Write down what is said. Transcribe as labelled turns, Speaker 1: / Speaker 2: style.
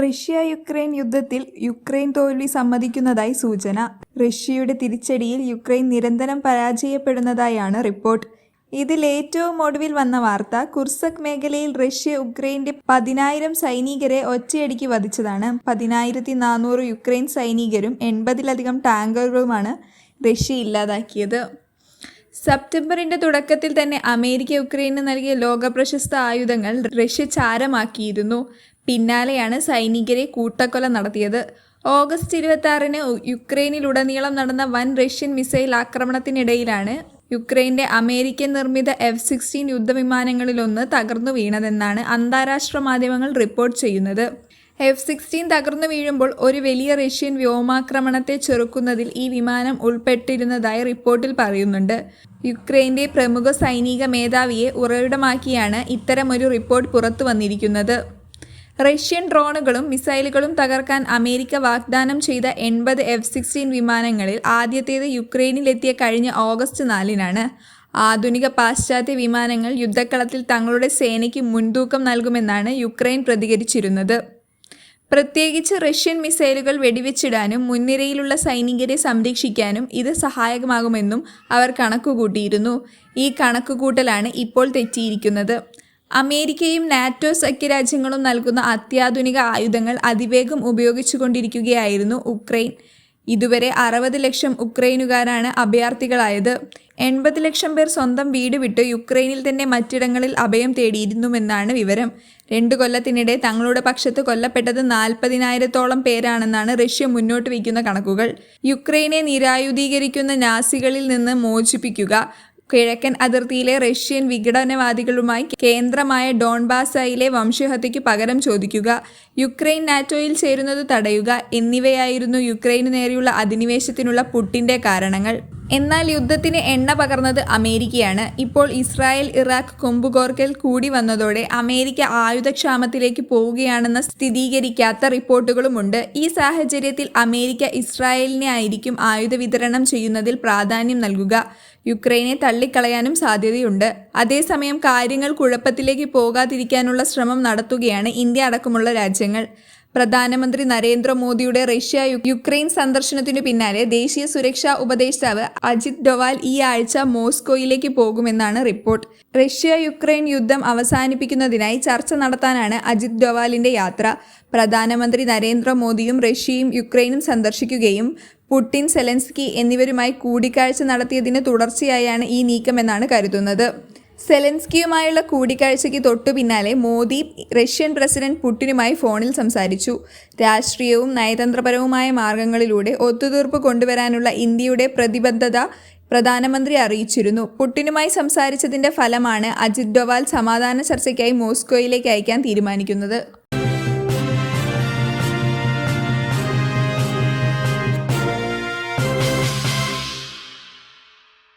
Speaker 1: Russia Ukraine യുദ്ധത്തിൽ Ukraine തോൽവി സമ്മതിക്കുന്നതായി സൂചന. റഷ്യയുടെ തിരിച്ചടിയിൽ യുക്രൈൻ നിരന്തരം പരാജയപ്പെടുന്നതായാണ് റിപ്പോർട്ട്. ഇതിൽ ഏറ്റവും ഒടുവിൽ വന്ന വാർത്ത കുർസ്ക് മേഖലയിൽ റഷ്യ ഉക്രൈന്റെ 10,000 സൈനികരെ ഒറ്റയടിക്ക് വധിച്ചതാണ്. 10,400 യുക്രൈൻ സൈനികരും 80-ലധികം ടാങ്കറുകളുമാണ് റഷ്യ ഇല്ലാതാക്കിയത്. സെപ്റ്റംബറിന്റെ തുടക്കത്തിൽ തന്നെ അമേരിക്ക യുക്രൈന് നൽകിയ ലോകപ്രശസ്ത ആയുധങ്ങൾ റഷ്യ ചാരമാക്കിയിരുന്നു. പിന്നാലെയാണ് സൈനികരെ കൂട്ടക്കൊല നടത്തിയത്. ഓഗസ്റ്റ് 26-ന് യുക്രൈനിലുടനീളം നടന്ന വൻ റഷ്യൻ മിസൈൽ ആക്രമണത്തിനിടയിലാണ് യുക്രൈന്റെ അമേരിക്കൻ നിർമ്മിത F-16 യുദ്ധവിമാനങ്ങളിലൊന്ന് തകർന്നു വീണതെന്നാണ് അന്താരാഷ്ട്ര മാധ്യമങ്ങൾ റിപ്പോർട്ട് ചെയ്യുന്നത്. F-16 തകർന്നു വീഴുമ്പോൾ ഒരു വലിയ റഷ്യൻ വ്യോമാക്രമണത്തെ ചെറുക്കുന്നതിൽ ഈ വിമാനം ഉൾപ്പെട്ടിരുന്നതായി റിപ്പോർട്ടിൽ പറയുന്നുണ്ട്. യുക്രൈന്റെ പ്രമുഖ സൈനിക മേധാവിയെ ഉറവിടമാക്കിയാണ് ഇത്തരമൊരു റിപ്പോർട്ട് പുറത്തു വന്നിരിക്കുന്നത്. റഷ്യൻ ഡ്രോണുകളും മിസൈലുകളും തകർക്കാൻ അമേരിക്ക വാഗ്ദാനം ചെയ്ത 80 F-16 വിമാനങ്ങളിൽ ആദ്യത്തേത് യുക്രൈനിലെത്തിയ കഴിഞ്ഞ ഓഗസ്റ്റ് 4-നാണ്. ആധുനിക പാശ്ചാത്യ വിമാനങ്ങൾ യുദ്ധക്കളത്തിൽ തങ്ങളുടെ സേനയ്ക്ക് മുൻതൂക്കം നൽകുമെന്നാണ് യുക്രൈൻ പ്രതികരിച്ചിരുന്നത്. പ്രത്യേകിച്ച് റഷ്യൻ മിസൈലുകൾ വെടിവെച്ചിടാനും മുൻനിരയിലുള്ള സൈനികരെ സംരക്ഷിക്കാനും ഇത് സഹായകമാകുമെന്നും അവർ കണക്കുകൂട്ടിയിരുന്നു. ഈ കണക്കുകൂട്ടലാണ് ഇപ്പോൾ തെറ്റിയിരിക്കുന്നത്. അമേരിക്കയും നാറ്റോ സഖ്യരാജ്യങ്ങളും നൽകുന്ന അത്യാധുനിക ആയുധങ്ങൾ അതിവേഗം ഉപയോഗിച്ചുകൊണ്ടിരിക്കുകയായിരുന്നു ഉക്രൈൻ. ഇതുവരെ 60 ലക്ഷം ഉക്രൈനുകാരാണ് അഭയാർത്ഥികളായത്. 80 ലക്ഷം പേർ സ്വന്തം വീട് വിട്ട് യുക്രൈനിൽ തന്നെ മറ്റിടങ്ങളിൽ അഭയം തേടിയിരുന്നുവെന്നാണ് വിവരം. 2 കൊല്ലത്തിനിടെ തങ്ങളുടെ പക്ഷത്ത് കൊല്ലപ്പെട്ടത് 40,000-ഓളം പേരാണെന്നാണ് റഷ്യ മുന്നോട്ട് വയ്ക്കുന്ന കണക്കുകൾ. യുക്രൈനെ നിരായുധീകരിക്കുന്ന നാസികളിൽ നിന്ന് മോചിപ്പിക്കുക, കിഴക്കൻ അതിർത്തിയിലെ റഷ്യൻ വിഘടനവാദികളുമായി കേന്ദ്രമായ ഡോൺബാസയിലെ വംശഹത്യയ്ക്ക് പകരം ചോദിക്കുക, യുക്രൈൻ നാറ്റോയിൽ ചേരുന്നത് തടയുക എന്നിവയായിരുന്നു യുക്രൈനു നേരെയുള്ള അധിനിവേശത്തിനുള്ള പുടിന്റെ കാരണങ്ങൾ. എന്നാൽ യുദ്ധത്തിന് എണ്ണ പകർന്നത് അമേരിക്കയാണ്. ഇപ്പോൾ ഇസ്രായേൽ ഇറാഖ് കൊമ്പുകോർക്കൽ കൂടി വന്നതോടെ അമേരിക്ക ആയുധക്ഷാമത്തിലേക്ക് പോവുകയാണെന്ന സ്ഥിരീകരിക്കാത്ത റിപ്പോർട്ടുകളുമുണ്ട്. ഈ സാഹചര്യത്തിൽ അമേരിക്ക ഇസ്രായേലിനായിരിക്കും ആയുധ വിതരണം ചെയ്യുന്നതിൽ പ്രാധാന്യം നൽകുക. യുക്രൈനെ തള്ളിക്കളയാനും സാധ്യതയുണ്ട്. അതേസമയം കാര്യങ്ങൾ കുഴപ്പത്തിലേക്ക് പോകാതിരിക്കാനുള്ള ശ്രമം നടത്തുകയാണ് ഇന്ത്യ അടക്കമുള്ള രാജ്യങ്ങൾ. പ്രധാനമന്ത്രി നരേന്ദ്രമോദിയുടെ റഷ്യ യുക്രൈൻ സന്ദർശനത്തിനു പിന്നാലെ ദേശീയ സുരക്ഷാ ഉപദേഷ്ടാവ് അജിത് ഡോവാൽ ഈ ആഴ്ച മോസ്കോയിലേക്ക് പോകുമെന്നാണ് റിപ്പോർട്ട്. റഷ്യ യുക്രൈൻ യുദ്ധം അവസാനിപ്പിക്കുന്നതിനായി ചർച്ച നടത്താനാണ് അജിത് ഡോവാലിന്റെ യാത്ര. പ്രധാനമന്ത്രി നരേന്ദ്രമോദിയും റഷ്യയും യുക്രൈനും സന്ദർശിക്കുകയും പുടിൻ, സെലൻസ്കി എന്നിവരുമായി കൂടിക്കാഴ്ച നടത്തിയതിന് തുടർച്ചയായാണ് ഈ നീക്കമെന്നാണ് കരുതുന്നത്. സെലൻസ്കിയുമായുള്ള കൂടിക്കാഴ്ചയ്ക്ക് തൊട്ടു പിന്നാലെ മോദി റഷ്യൻ പ്രസിഡന്റ് പുടിനുമായി ഫോണിൽ സംസാരിച്ചു. രാഷ്ട്രീയവും നയതന്ത്രപരവുമായ മാർഗങ്ങളിലൂടെ ഒത്തുതീർപ്പ് കൊണ്ടുവരാനുള്ള ഇന്ത്യയുടെ പ്രതിബദ്ധത പ്രധാനമന്ത്രി അറിയിച്ചിരുന്നു. പുടിനുമായി സംസാരിച്ചതിന്റെ ഫലമാണ് അജിത് ഡോവാൽ സമാധാന ചർച്ചയ്ക്കായി മോസ്കോയിലേക്ക് അയക്കാൻ തീരുമാനിക്കുന്നത്.